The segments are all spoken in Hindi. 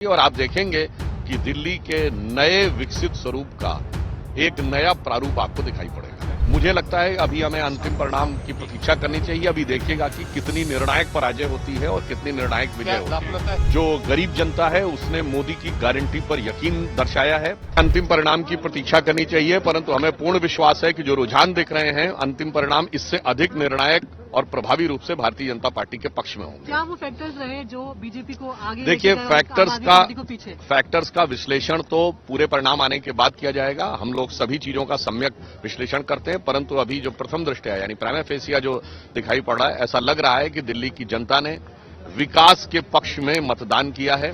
और आप देखेंगे कि दिल्ली के नए विकसित स्वरूप का एक नया प्रारूप आपको दिखाई पड़ेगा। मुझे लगता है अभी हमें अंतिम परिणाम की प्रतीक्षा करनी चाहिए। अभी देखिएगा कि कितनी निर्णायक पराजय होती है और कितनी निर्णायक विजय होती है। जो गरीब जनता है उसने मोदी की गारंटी पर यकीन दर्शाया है। अंतिम परिणाम की प्रतीक्षा करनी चाहिए, परंतु हमें पूर्ण विश्वास है कि जो रुझान दिख रहे हैं अंतिम परिणाम इससे अधिक निर्णायक और प्रभावी रूप से भारतीय जनता पार्टी के पक्ष में होंगे। क्या वो फैक्टर्स रहे जो बीजेपी को आगे देखिए, पीछे फैक्टर्स का विश्लेषण तो पूरे परिणाम आने के बाद किया जाएगा। हम लोग सभी चीजों का सम्यक विश्लेषण करते हैं, परंतु अभी जो प्रथम दृष्टया यानी प्राइमा फेसिया जो दिखाई पड़ रहा है, ऐसा लग रहा है कि दिल्ली की जनता ने विकास के पक्ष में मतदान किया है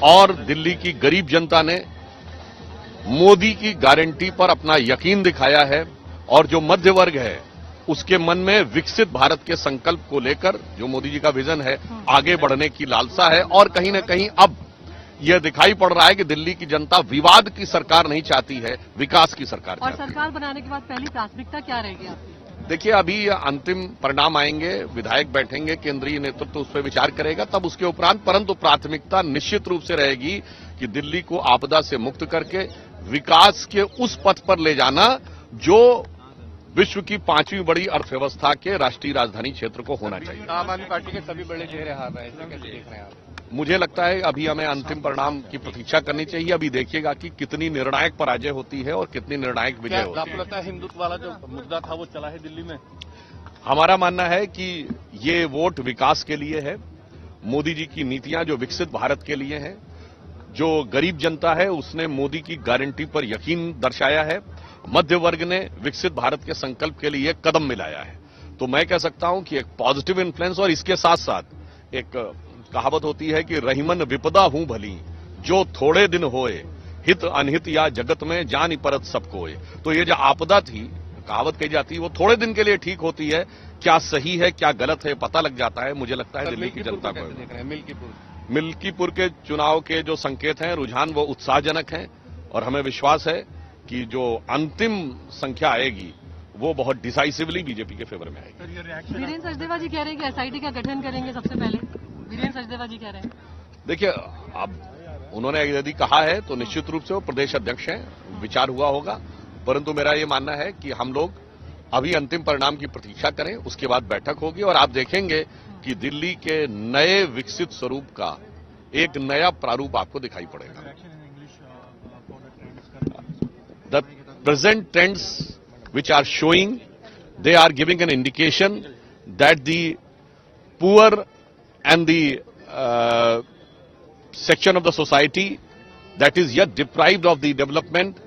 और दिल्ली की गरीब जनता ने मोदी की गारंटी पर अपना यकीन दिखाया है और जो मध्य वर्ग है उसके मन में विकसित भारत के संकल्प को लेकर जो मोदी जी का विजन है आगे बढ़ने की लालसा है। और कहीं न कहीं अब यह दिखाई पड़ रहा है कि दिल्ली की जनता विवाद की सरकार नहीं चाहती है, विकास की सरकार और चाहती है। सरकार बनाने के बाद पहली प्राथमिकता क्या रहेगी आपकी? देखिए, अभी अंतिम परिणाम आएंगे, विधायक बैठेंगे, केंद्रीय नेतृत्व उस पर विचार करेगा, तब उसके उपरांत, परंतु प्राथमिकता निश्चित रूप से रहेगी कि दिल्ली को आपदा से मुक्त करके विकास के उस पथ पर ले जाना जो विश्व की 5वीं बड़ी अर्थव्यवस्था के राष्ट्रीय राजधानी क्षेत्र को होना चाहिए। आम आदमी पार्टी के सभी बड़े चेहरे हार रहे हैं, इसे कैसे देख रहे हैं आप? मुझे लगता है अभी हमें अंतिम परिणाम की प्रतीक्षा करनी चाहिए। अभी देखिएगा कि कितनी निर्णायक पराजय होती है और कितनी निर्णायक विजय होती है। आपको लगता है हिंदुत्व वाला जो मुद्दा था वो चला है दिल्ली में? हमारा मानना है कि ये वोट विकास के लिए है। मोदी जी की नीतियां जो विकसित भारत के लिए हैं, जो गरीब जनता है उसने मोदी की गारंटी पर यकीन दर्शाया है, मध्य वर्ग ने विकसित भारत के संकल्प के लिए कदम मिलाया है। तो मैं कह सकता हूं कि एक पॉजिटिव इन्फ्लुएंस, और इसके साथ साथ एक कहावत होती है कि रहीमन विपदा हूं भली जो थोड़े दिन होए, हित अनहित या जगत में जान परत सब कोय। तो ये जो आपदा थी, कहावत कही जाती है, वो थोड़े दिन के लिए ठीक होती है। क्या सही है क्या गलत है पता लग जाता है। मुझे लगता है दिल्ली की जनता को देख रहे हैं मिल्कीपुर के चुनाव के जो संकेत हैं, रुझान, वो उत्साहजनक हैं और हमें विश्वास है कि जो अंतिम संख्या आएगी वो बहुत डिसाइसिवली बीजेपी के फेवर में आएगी। वीरेंद्र सचदेवा जी कह रहे हैं कि एसआईटी का गठन करेंगे सबसे पहले। वीरेंद्र सचदेवा जी कह रहे हैं। देखिए, अब उन्होंने यदि कहा है तो निश्चित रूप से वो प्रदेश अध्यक्ष हैं, विचार हुआ होगा, परंतु मेरा ये मानना है कि हम लोग अभी अंतिम परिणाम की प्रतीक्षा करें, उसके बाद बैठक होगी और आप देखेंगे कि दिल्ली के नए विकसित स्वरूप का एक नया प्रारूप आपको दिखाई पड़ेगा। The present trends which are showing, they are giving an indication that the poor and the section of the society that is yet deprived of the development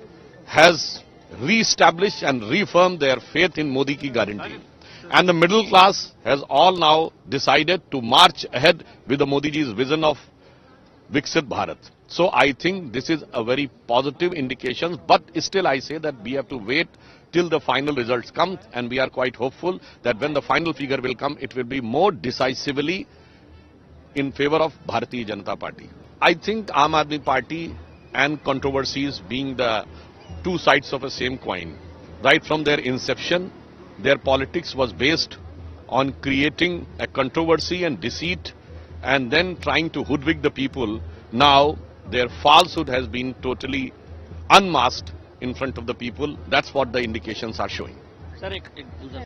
has re-established and reaffirmed their faith in Modi ki guarantee. And the middle class has all now decided to march ahead with the Modi ji's vision of Viksit Bharat. So I think this is a very positive indication, but still I say that we have to wait till the final results come, and we are quite hopeful that when the final figure will come, it will be more decisively in favor of Bharatiya Janata Party. I think Aam Aadmi Party and controversies being the two sides of a same coin. Right from their inception, their politics was based on creating a controversy and deceit and then trying to hoodwink the people. Now their falsehood has been totally unmasked in front of the people. That's what the indications are showing. Sir, एक